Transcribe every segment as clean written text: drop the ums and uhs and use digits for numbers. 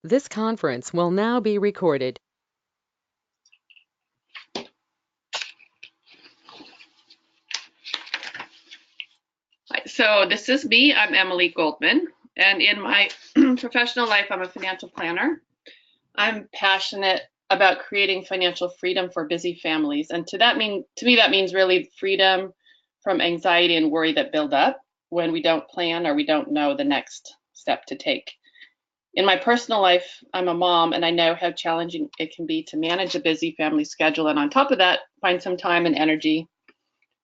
This conference will now be recorded. So this is me. I'm Emily Goldman, and in my professional life, I'm a financial planner. I'm passionate about creating financial freedom for busy families, and to me that means really freedom from anxiety and worry that build up when we don't plan or we don't know the next step to take. In my personal life, I'm a mom, and I know how challenging it can be to manage a busy family schedule, and on top of that, find some time and energy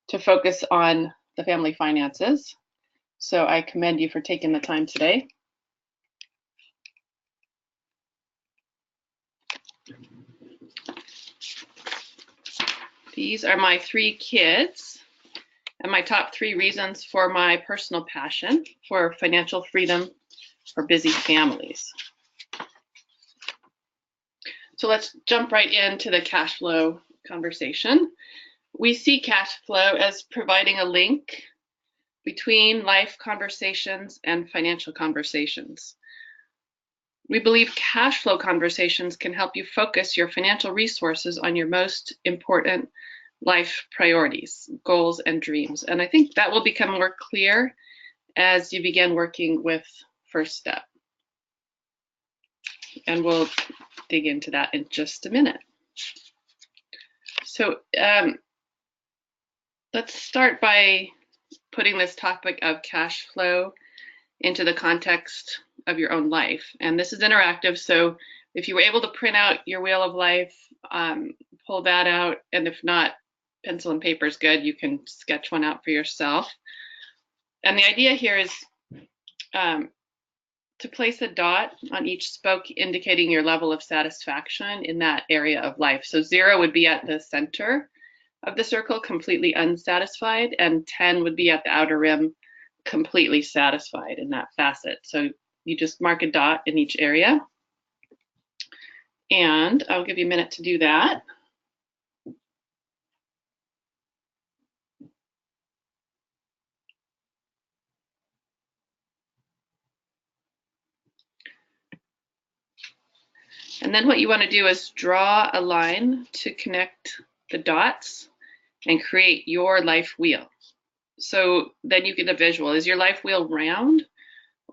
to focus on the family finances. So I commend you for taking the time today. These are my 3 kids and my top 3 reasons for my personal passion for financial freedom for busy families. So let's jump right into the cash flow conversation. We see cash flow as providing a link between life conversations and financial conversations. We believe cash flow conversations can help you focus your financial resources on your most important life priorities, goals, and dreams. And I think that will become more clear as you begin working with First Step. And we'll dig into that in just a minute. So let's start by putting this topic of cash flow into the context of your own life. And this is interactive, so if you were able to print out your wheel of life, pull that out, and if not, pencil and paper is good. You can sketch one out for yourself. And the idea here is to place a dot on each spoke indicating your level of satisfaction in that area of life. So 0 would be at the center of the circle, completely unsatisfied, and 10 would be at the outer rim, completely satisfied in that facet. So you just mark a dot in each area. And I'll give you a minute to do that. And then what you want to do is draw a line to connect the dots and create your life wheel. So then you get a visual. Is your life wheel round,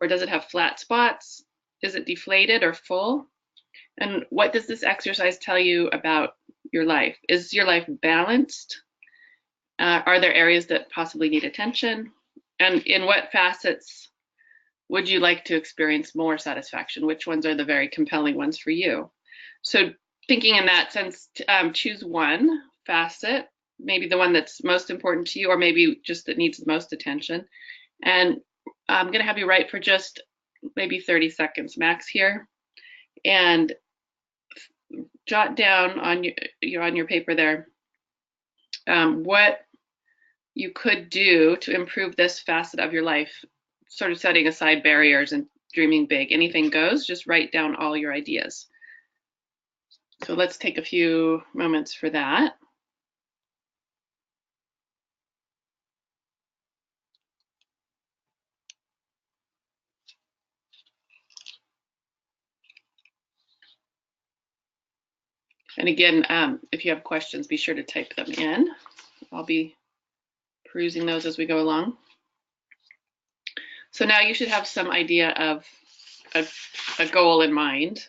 or does it have flat spots? Is it deflated or full? And what does this exercise tell you about your life? Is your life balanced? Are there areas that possibly need attention? And in what facets would you like to experience more satisfaction? Which ones are the very compelling ones for you? So thinking in that sense, choose one facet, maybe the one that's most important to you, or maybe just that needs the most attention. And I'm going to have you write for just maybe 30 seconds max here, and jot down on your paper there what you could do to improve this facet of your life, sort of setting aside barriers and dreaming big. Anything goes, just write down all your ideas. So let's take a few moments for that. And again, if you have questions, be sure to type them in. I'll be perusing those as we go along. So now you should have some idea of a goal in mind.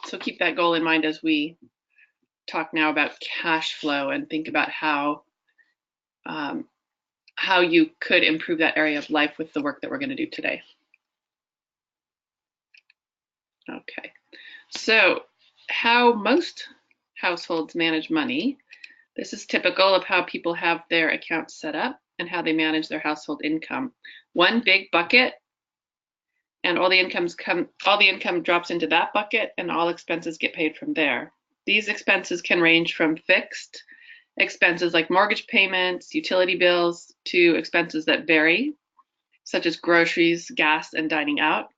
So keep that goal in mind as we talk now about cash flow and think about how you could improve that area of life with the work that we're going to do today. Okay, so how most households manage money. This is typical of how people have their accounts set up and how they manage their household income. One big bucket, and all the income drops into that bucket, and all expenses get paid from there. These expenses can range from fixed expenses like mortgage payments, utility bills, to expenses that vary, such as groceries, gas, and dining out.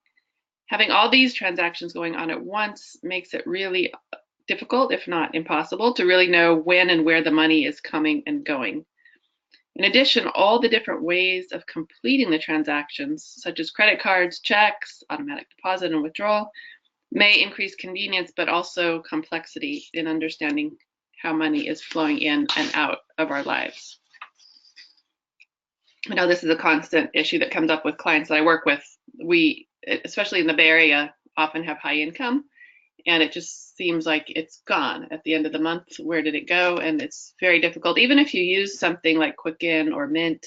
Having all these transactions going on at once makes it really difficult, if not impossible, to really know when and where the money is coming and going. In addition, all the different ways of completing the transactions, such as credit cards, checks, automatic deposit and withdrawal, may increase convenience, but also complexity in understanding how money is flowing in and out of our lives. I know this is a constant issue that comes up with clients that I work with. We, especially in the Bay Area, often have high income, and it just seems like it's gone at the end of the month. Where did it go? And it's very difficult, even if you use something like Quicken or Mint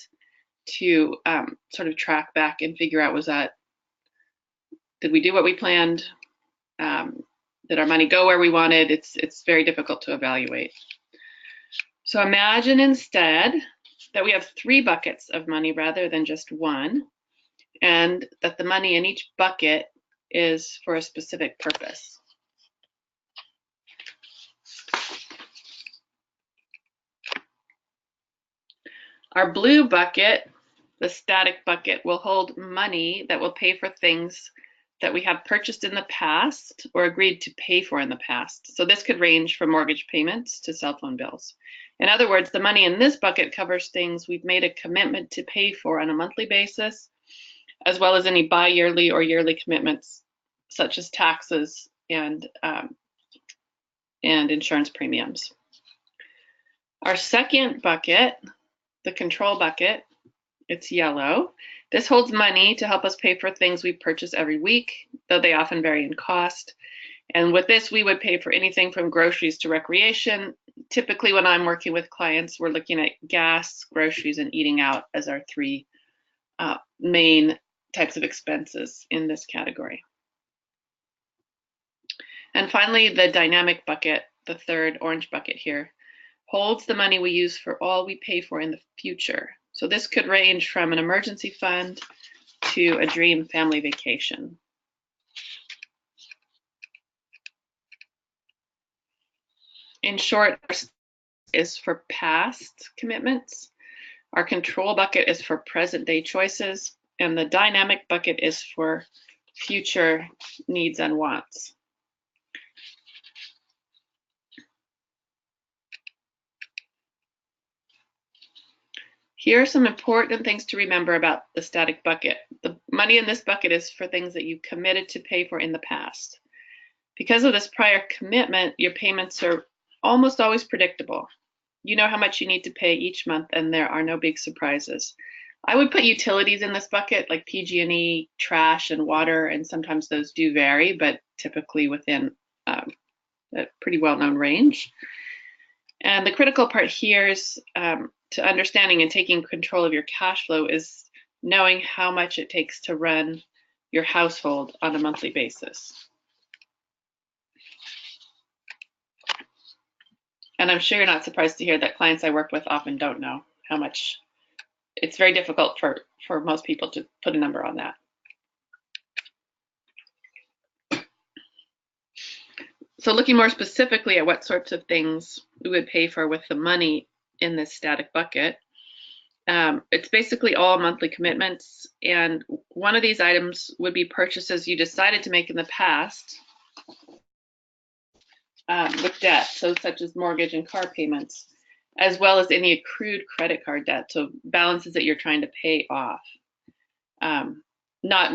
to sort of track back and figure out, did we do what we planned? Did our money go where we wanted? It's very difficult to evaluate. So imagine instead that we have 3 buckets of money rather than just one, and that the money in each bucket is for a specific purpose. Our blue bucket, the static bucket, will hold money that will pay for things that we have purchased in the past or agreed to pay for in the past. So this could range from mortgage payments to cell phone bills. In other words, the money in this bucket covers things we've made a commitment to pay for on a monthly basis, as well as any bi-yearly or yearly commitments, such as taxes and insurance premiums. Our second bucket, the control bucket, it's yellow. This holds money to help us pay for things we purchase every week, though they often vary in cost. And with this, we would pay for anything from groceries to recreation. Typically, when I'm working with clients, we're looking at gas, groceries, and eating out as our 3 main types of expenses in this category. And finally, the dynamic bucket, the third orange bucket here, holds the money we use for all we pay for in the future. So this could range from an emergency fund to a dream family vacation. In short, is for past commitments. Our control bucket is for present day choices, and the dynamic bucket is for future needs and wants. Here are some important things to remember about the static bucket. The money in this bucket is for things that you committed to pay for in the past. Because of this prior commitment, your payments are almost always predictable. You know how much you need to pay each month, and there are no big surprises. I would put utilities in this bucket, like PG&E, trash, and water, and sometimes those do vary, but typically within a pretty well-known range. And the critical part here is to understanding and taking control of your cash flow is knowing how much it takes to run your household on a monthly basis. And I'm sure you're not surprised to hear that clients I work with often don't know how much. It's very difficult for most people to put a number on that. So looking more specifically at what sorts of things we would pay for with the money in this static bucket, it's basically all monthly commitments. And one of these items would be purchases you decided to make in the past with debt, so such as mortgage and car payments, as well as any accrued credit card debt, so balances that you're trying to pay off. Not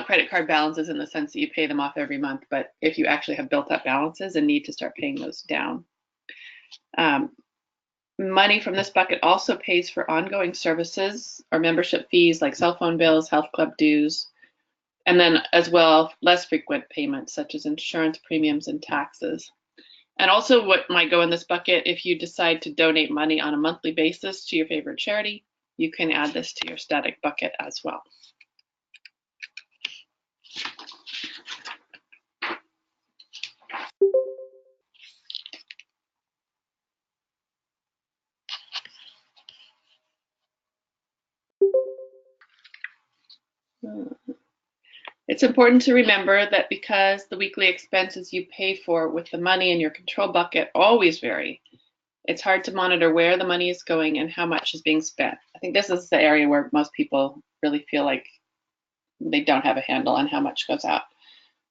credit card balances in the sense that you pay them off every month, but if you actually have built up balances and need to start paying those down. Money from this bucket also pays for ongoing services or membership fees like cell phone bills, health club dues, and then as well less frequent payments such as insurance premiums and taxes. And also what might go in this bucket, if you decide to donate money on a monthly basis to your favorite charity, you can add this to your static bucket as well. It's important to remember that because the weekly expenses you pay for with the money in your control bucket always vary, it's hard to monitor where the money is going and how much is being spent. I think this is the area where most people really feel like they don't have a handle on how much goes out.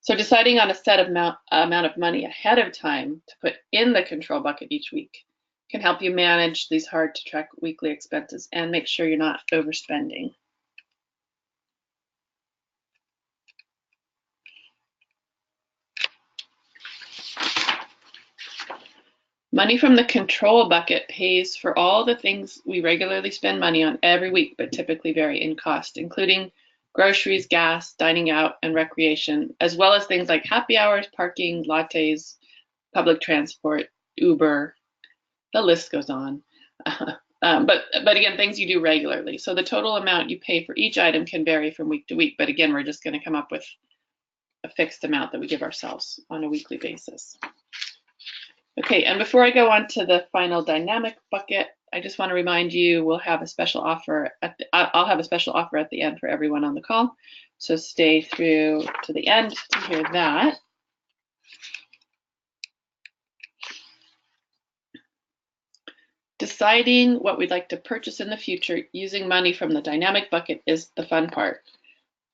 So deciding on a set amount of money ahead of time to put in the control bucket each week Can help you manage these hard to track weekly expenses and make sure you're not overspending. Money from the control bucket pays for all the things we regularly spend money on every week, but typically vary in cost, including groceries, gas, dining out, and recreation, as well as things like happy hours, parking, lattes, public transport, Uber. The list goes on. But again, things you do regularly. So the total amount you pay for each item can vary from week to week. But again, we're just going to come up with a fixed amount that we give ourselves on a weekly basis. Okay, and before I go on to the final dynamic bucket, I just want to remind you we'll have a special offer I'll have a special offer at the end for everyone on the call. So stay through to the end to hear that. Deciding what we'd like to purchase in the future using money from the dynamic bucket is the fun part.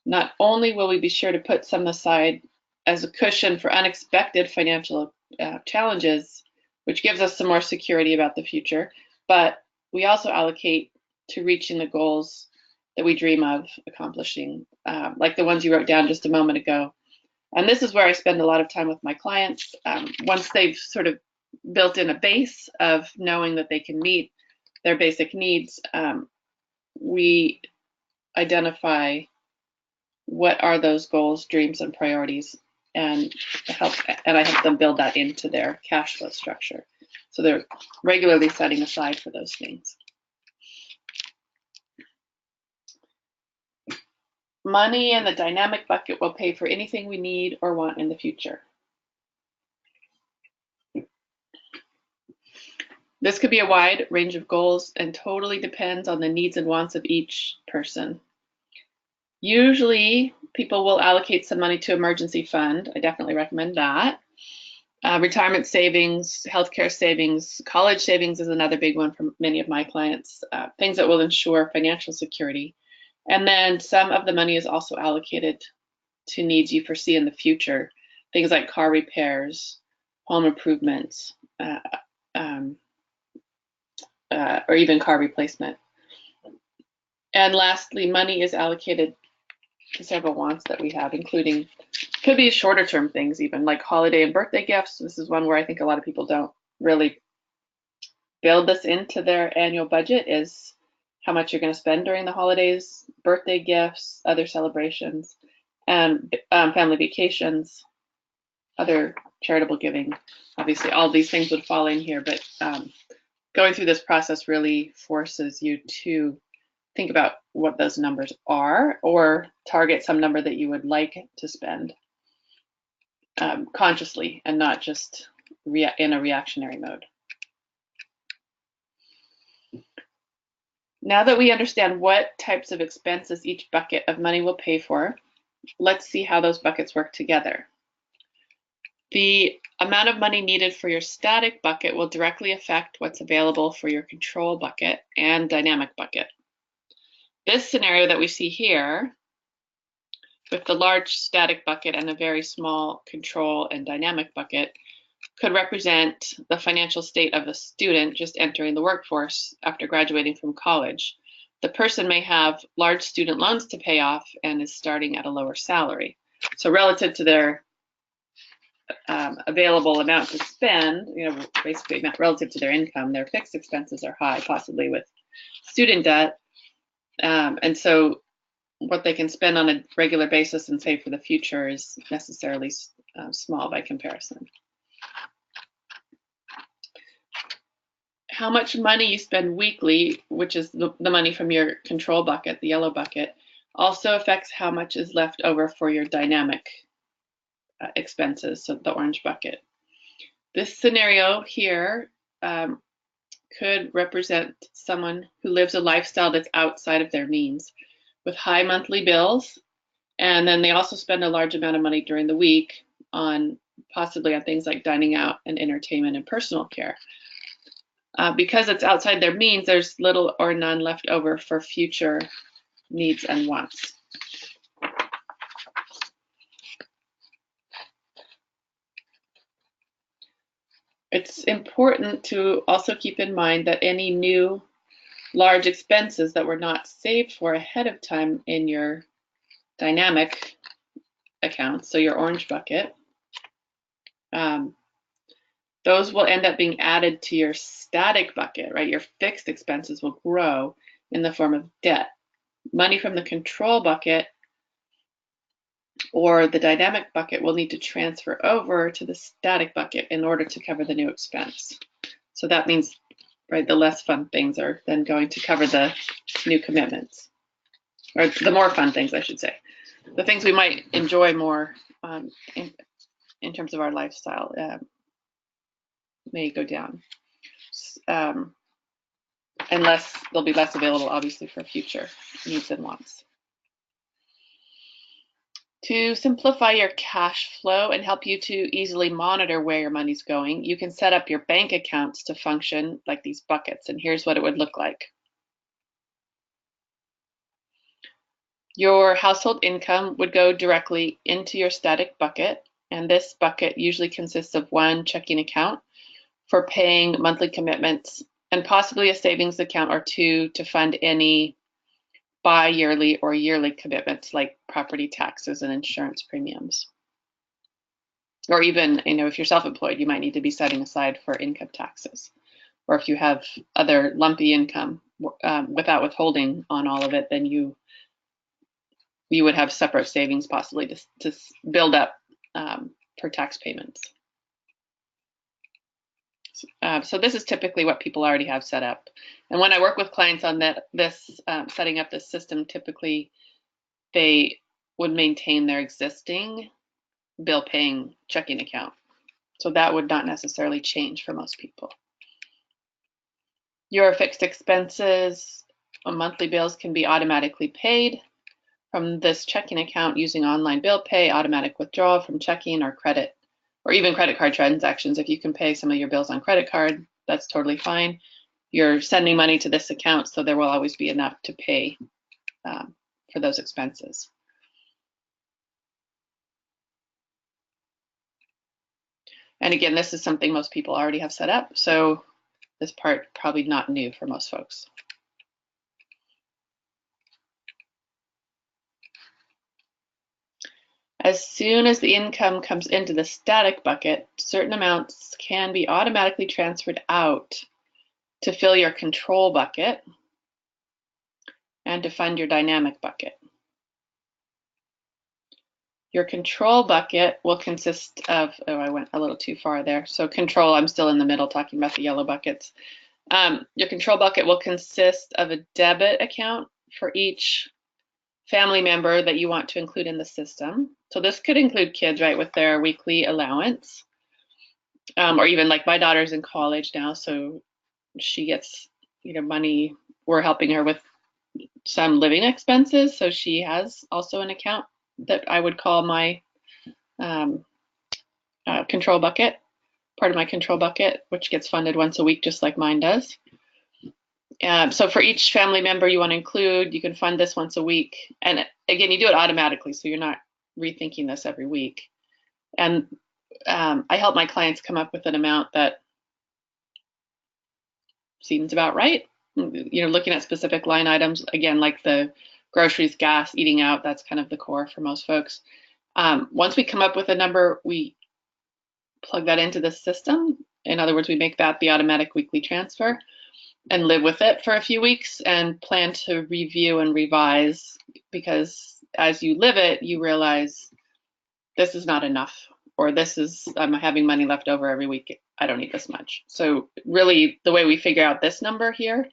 Not only will we be sure to put some aside as a cushion for unexpected financial challenges, which gives us some more security about the future, but we also allocate to reaching the goals that we dream of accomplishing, like the ones you wrote down just a moment ago. And this is where I spend a lot of time with my clients. Once they've sort of built in a base of knowing that they can meet their basic needs, we identify what are those goals, dreams, and priorities, and I help them build that into their cash flow structure. So they're regularly setting aside for those things. Money in the dynamic bucket will pay for anything we need or want in the future. This could be a wide range of goals and totally depends on the needs and wants of each person. Usually, people will allocate some money to emergency fund. I definitely recommend that. Retirement savings, healthcare savings, college savings is another big one for many of my clients, things that will ensure financial security. And then some of the money is also allocated to needs you foresee in the future, things like car repairs, home improvements, or even car replacement. And lastly, money is allocated to several wants that we have, including, could be shorter term things even, like holiday and birthday gifts. This is one where I think a lot of people don't really build this into their annual budget, is how much you're going to spend during the holidays, birthday gifts, other celebrations, and family vacations, other charitable giving. Obviously, all these things would fall in here, but going through this process really forces you to think about what those numbers are, or target some number that you would like to spend consciously and not just in a reactionary mode. Now that we understand what types of expenses each bucket of money will pay for, let's see how those buckets work together. The amount of money needed for your static bucket will directly affect what's available for your control bucket and dynamic bucket. This scenario that we see here, with the large static bucket and a very small control and dynamic bucket, could represent the financial state of a student just entering the workforce after graduating from college. The person may have large student loans to pay off and is starting at a lower salary. So relative to their available amount to spend, basically relative to their income, their fixed expenses are high, possibly with student debt. And so what they can spend on a regular basis and save for the future is necessarily small by comparison. How much money you spend weekly, which is the money from your control bucket, the yellow bucket, also affects how much is left over for your dynamic expenses, so the orange bucket. This scenario here could represent someone who lives a lifestyle that's outside of their means, with high monthly bills, and then they also spend a large amount of money during the week on possibly on things like dining out and entertainment and personal care. Because it's outside their means, there's little or none left over for future needs and wants. It's important to also keep in mind that any new large expenses that were not saved for ahead of time in your dynamic account, so your orange bucket, those will end up being added to your static bucket, right? Your fixed expenses will grow in the form of debt. Money from the control bucket or the dynamic bucket will need to transfer over to the static bucket in order to cover the new expense. So that means, right, the less fun things are then going to cover the new commitments, or the more fun things, I should say. The things we might enjoy more in terms of our lifestyle may go down. Unless there'll be less available, obviously, for future needs and wants. To simplify your cash flow and help you to easily monitor where your money's going, you can set up your bank accounts to function like these buckets, and here's what it would look like. Your household income would go directly into your static bucket, and this bucket usually consists of one checking account for paying monthly commitments and possibly a savings account or two to fund any bi-yearly or yearly commitments like property taxes and insurance premiums. Or even, if you're self-employed, you might need to be setting aside for income taxes. Or if you have other lumpy income without withholding on all of it, then you would have separate savings possibly to build up for tax payments. So this is typically what people already have set up. And when I work with clients on setting up this system, typically they would maintain their existing bill paying checking account. So that would not necessarily change for most people. Your fixed expenses on monthly bills can be automatically paid from this checking account using online bill pay, automatic withdrawal from checking or credit, or even credit card transactions. If you can pay some of your bills on credit card, that's totally fine. You're sending money to this account, so there will always be enough to pay for those expenses. And again, this is something most people already have set up, so this part probably not new for most folks. As soon as the income comes into the static bucket, certain amounts can be automatically transferred out to fill your control bucket and to fund your dynamic bucket. Your control bucket will consist of, I went a little too far there. So control, I'm still in the middle talking about the yellow buckets. Your control bucket will consist of a debit account for each family member that you want to include in the system. So this could include kids, right, with their weekly allowance, or even like my daughter's in college now, so she gets, money. We're helping her with some living expenses, so she has also an account that I would call my control bucket, part of my control bucket, which gets funded once a week, just like mine does. So for each family member you want to include, you can fund this once a week. And again, you do it automatically, so you're not rethinking this every week. And I help my clients come up with an amount that seems about right. Looking at specific line items, again, like the groceries, gas, eating out, that's kind of the core for most folks. Once we come up with a number, we plug that into the system. In other words, we make that the automatic weekly transfer and live with it for a few weeks and plan to review and revise, because as you live it, you realize this is not enough, or I'm having money left over every week. I don't need this much. So really the way we figure out this number here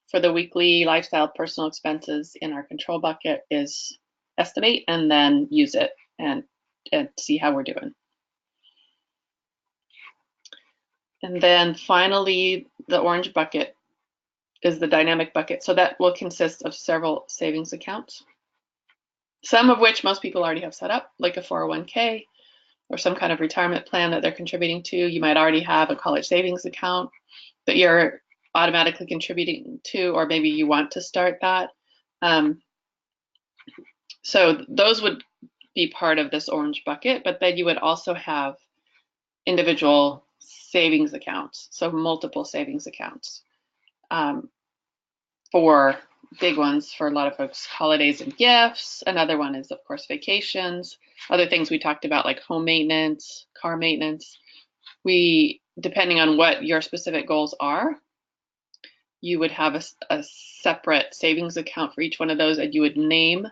for the weekly lifestyle personal expenses in our control bucket is estimate and then use it and see how we're doing. And then finally, the orange bucket is the dynamic bucket. So that will consist of several savings accounts, some of which most people already have set up, like a 401k or some kind of retirement plan that they're contributing to. You might already have a college savings account that you're automatically contributing to, or maybe you want to start that. So those would be part of this orange bucket, but then you would also have individual savings accounts, so multiple savings accounts. For big ones for a lot of folks, holidays and gifts. Another one is, of course, vacations. Other things we talked about, like home maintenance, car maintenance. Depending on what your specific goals are, you would have a separate savings account for each one of those, and you would name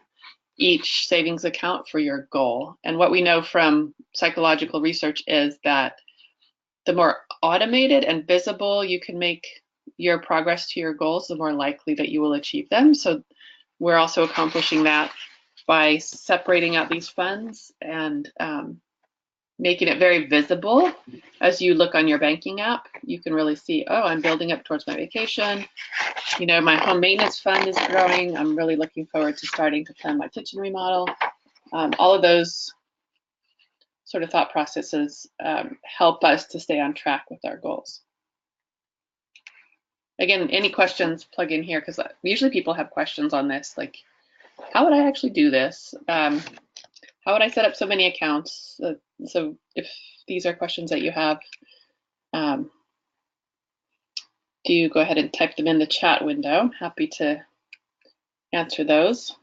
each savings account for your goal. And what we know from psychological research is that the more automated and visible you can make your progress to your goals, the more likely that you will achieve them. So we're also accomplishing that by separating out these funds and making it very visible. As you look on your banking app, you can really see, oh, I'm building up towards my vacation. You know, my home maintenance fund is growing. I'm really looking forward to starting to plan my kitchen remodel. All of those sort of thought processes help us to stay on track with our goals. Again, any questions, plug in here, because usually people have questions on this, like, how would I actually do this? How would I set up so many accounts? So if these are questions that you have, do go ahead and type them in the chat window. I'm happy to answer those.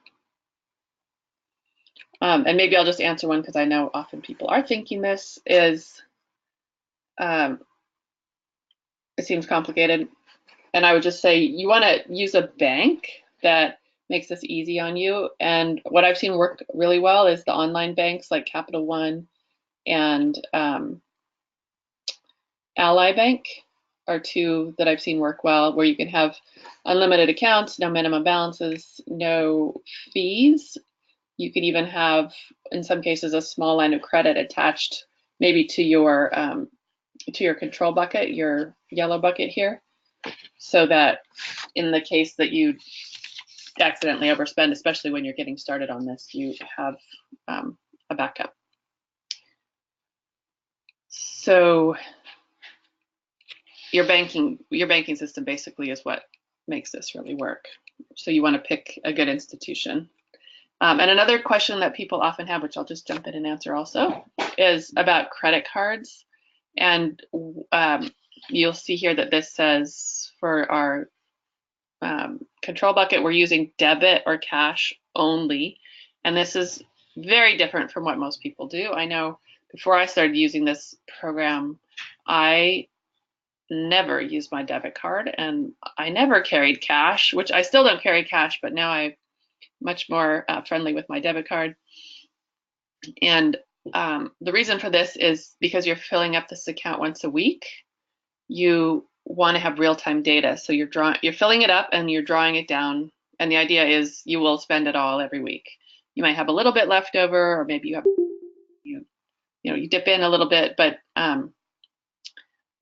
And maybe I'll just answer one because I know often people are thinking this is, it seems complicated. And I would just say you want to use a bank that makes this easy on you. And what I've seen work really well is the online banks like Capital One and Ally Bank are two that I've seen work well, where you can have unlimited accounts, no minimum balances, no fees. You can even have, in some cases, a small line of credit attached maybe to your control bucket, your yellow bucket here, so that in the case that you accidentally overspend, especially when you're getting started on this, you have a backup. So your banking system basically is what makes this really work. So you want to pick a good institution. And another question that people often have, which I'll just jump in and answer also, is about credit cards. And you'll see here that this says for our control bucket, we're using debit or cash only. And this is very different from what most people do. I know before I started using this program, I never used my debit card and I never carried cash, which I still don't carry cash, but now I'm much more friendly with my debit card. And the reason for this is because you're filling up this account once a week. You want to have real-time data. So you're filling it up and you're drawing it down. And the idea is you will spend it all every week. You might have a little bit left over, or maybe you dip in a little bit, but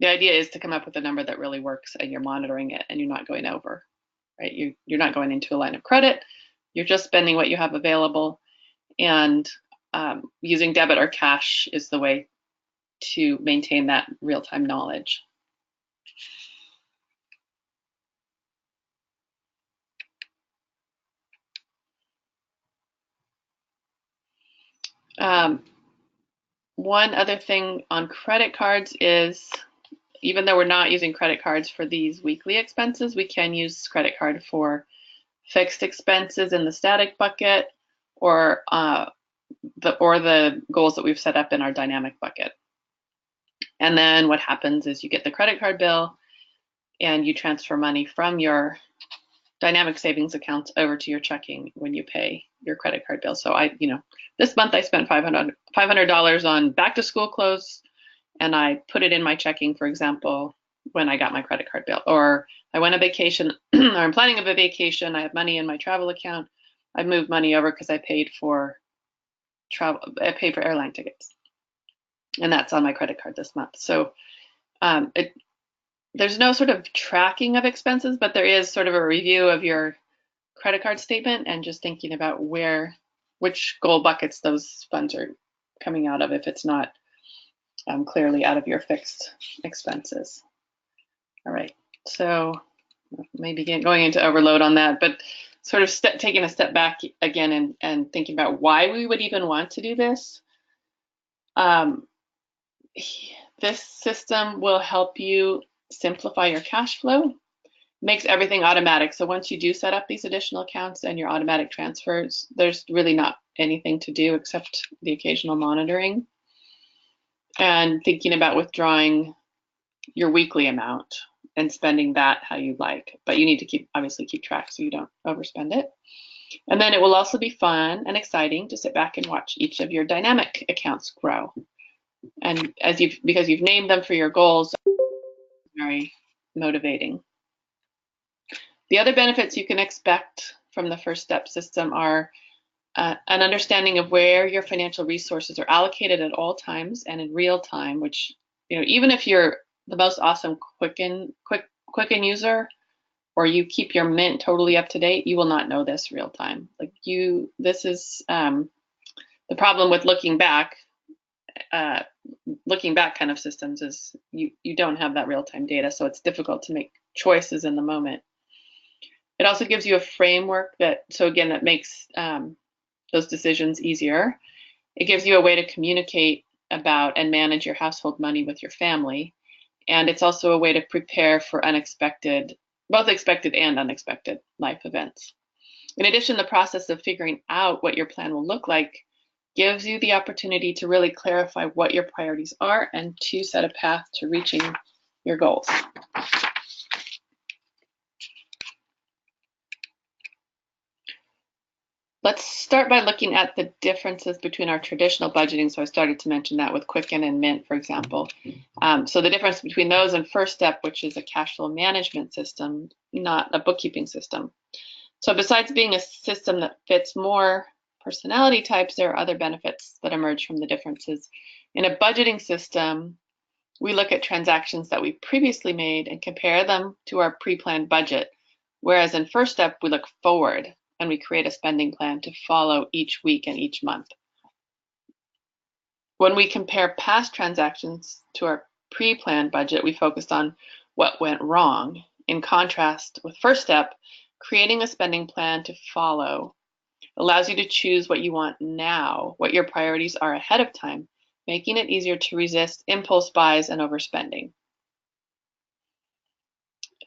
the idea is to come up with a number that really works and you're monitoring it and you're not going over, right? You're not going into a line of credit. You're just spending what you have available, and using debit or cash is the way to maintain that real-time knowledge. One other thing on credit cards is, even though we're not using credit cards for these weekly expenses, we can use credit card for fixed expenses in the static bucket, or the goals that we've set up in our dynamic bucket. And then what happens is you get the credit card bill and you transfer money from your dynamic savings accounts over to your checking when you pay your credit card bill. So this month I spent $500 on back to school clothes, and I put it in my checking, for example, when I got my credit card bill. Or I went on vacation, or I'm planning a vacation, I have money in my travel account, I moved money over because I paid for airline tickets, and that's on my credit card this month. So there's no sort of tracking of expenses, but there is sort of a review of your credit card statement and just thinking about which goal buckets those funds are coming out of, if it's not clearly out of your fixed expenses. All right, so maybe going into overload on that, but sort of taking a step back again and thinking about why we would even want to do this. This system will help you simplify your cash flow, makes everything automatic. So once you do set up these additional accounts and your automatic transfers, there's really not anything to do except the occasional monitoring and thinking about withdrawing your weekly amount and spending that how you like. But you need to obviously keep track so you don't overspend it. And then it will also be fun and exciting to sit back and watch each of your dynamic accounts grow. And because you've named them for your goals, very motivating. The other benefits you can expect from the first step system are an understanding of where your financial resources are allocated at all times and in real time, which, even if you're the most awesome Quicken user, or you keep your Mint totally up to date, you will not know this real time. This is the problem with looking back kind of systems is you don't have that real time data, so it's difficult to make choices in the moment. It also gives you a framework that makes those decisions easier. It gives you a way to communicate about and manage your household money with your family. And it's also a way to prepare for both expected and unexpected life events. In addition, the process of figuring out what your plan will look like gives you the opportunity to really clarify what your priorities are and to set a path to reaching your goals. Let's start by looking at the differences between our traditional budgeting. So I started to mention that with Quicken and Mint, for example. So the difference between those and First Step, which is a cash flow management system, not a bookkeeping system. So besides being a system that fits more personality types, there are other benefits that emerge from the differences. In a budgeting system, we look at transactions that we previously made and compare them to our pre-planned budget. Whereas in First Step, we look forward and we create a spending plan to follow each week and each month. When we compare past transactions to our pre-planned budget, we focused on what went wrong. In contrast with First Step, creating a spending plan to follow allows you to choose what you want now, what your priorities are ahead of time, making it easier to resist impulse buys and overspending.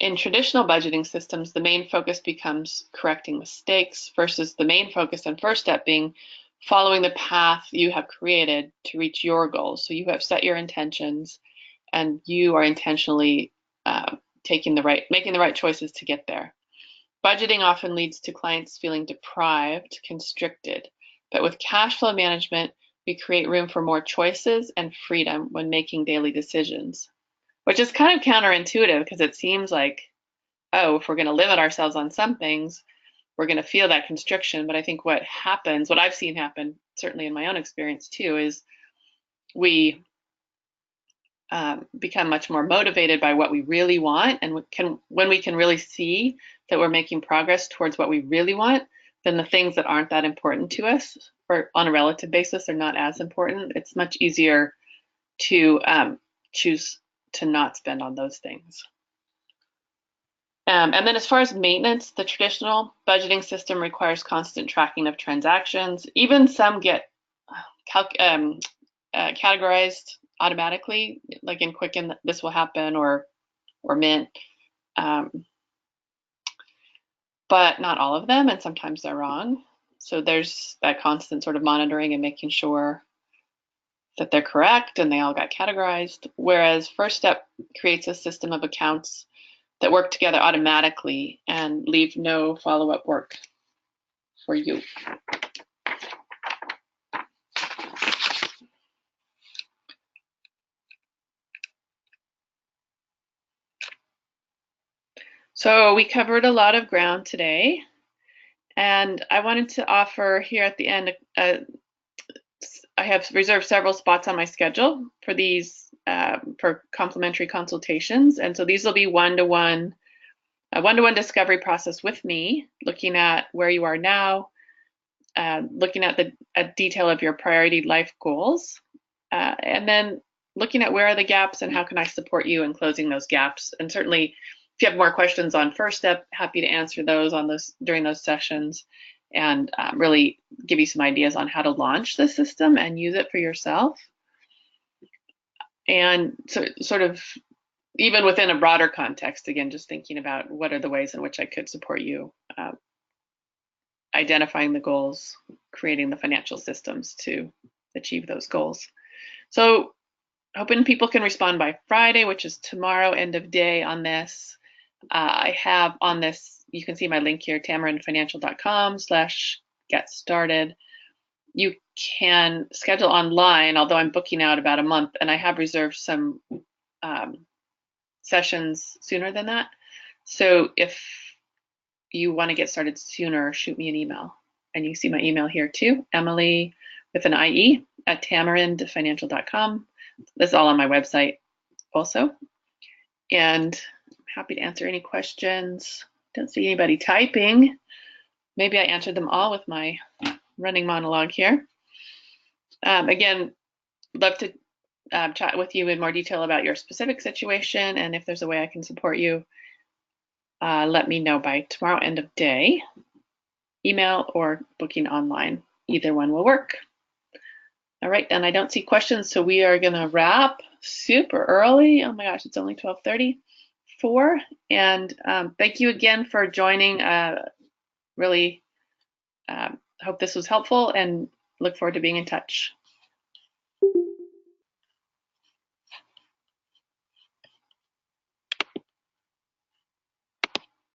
In traditional budgeting systems, the main focus becomes correcting mistakes versus the main focus in First Step being following the path you have created to reach your goals. So you have set your intentions and you are intentionally making the right choices to get there. Budgeting often leads to clients feeling deprived, constricted, but with cash flow management, we create room for more choices and freedom when making daily decisions, which is kind of counterintuitive because it seems like, if we're going to limit ourselves on some things, we're going to feel that constriction. But I think what I've seen happen, certainly in my own experience too, is we become much more motivated by what we really want. And when we can really see that we're making progress towards what we really want, then the things that aren't that important to us, or on a relative basis, are not as important. It's much easier to choose to not spend on those things. And then as far as maintenance, the traditional budgeting system requires constant tracking of transactions. Even some get categorized automatically, like in Quicken, this will happen, or Mint. But not all of them, and sometimes they're wrong. So there's that constant sort of monitoring and making sure that they're correct and they all got categorized. Whereas First Step creates a system of accounts that work together automatically and leave no follow-up work for you. So we covered a lot of ground today, and I wanted to offer here at the end, I have reserved several spots on my schedule for these for complimentary consultations, and so these will be a one-to-one discovery process with me, looking at where you are now, looking at a detail of your priority life goals, and then looking at where are the gaps and how can I support you in closing those gaps. And certainly, if you have more questions on First Step, happy to answer those during those sessions, and really give you some ideas on how to launch the system and use it for yourself. And so, sort of, even within a broader context, again, just thinking about what are the ways in which I could support you, identifying the goals, creating the financial systems to achieve those goals. So hoping people can respond by Friday, which is tomorrow, end of day on this. I have on this, you can see my link here, tamarindfinancial.com/get started. You can schedule online, although I'm booking out about a month, and I have reserved some sessions sooner than that. So if you want to get started sooner, shoot me an email. And you see my email here too, Emily with an IE at tamarindfinancial.com. This is all on my website also. And I'm happy to answer any questions. Don't see anybody typing. Maybe I answered them all with my running monologue here. Again, love to chat with you in more detail about your specific situation, and if there's a way I can support you, let me know by tomorrow end of day, email or booking online. Either one will work. All right, and I don't see questions, so we are gonna wrap super early. Oh my gosh, it's only 12:34. And thank you again for joining. Really hope this was helpful and look forward to being in touch.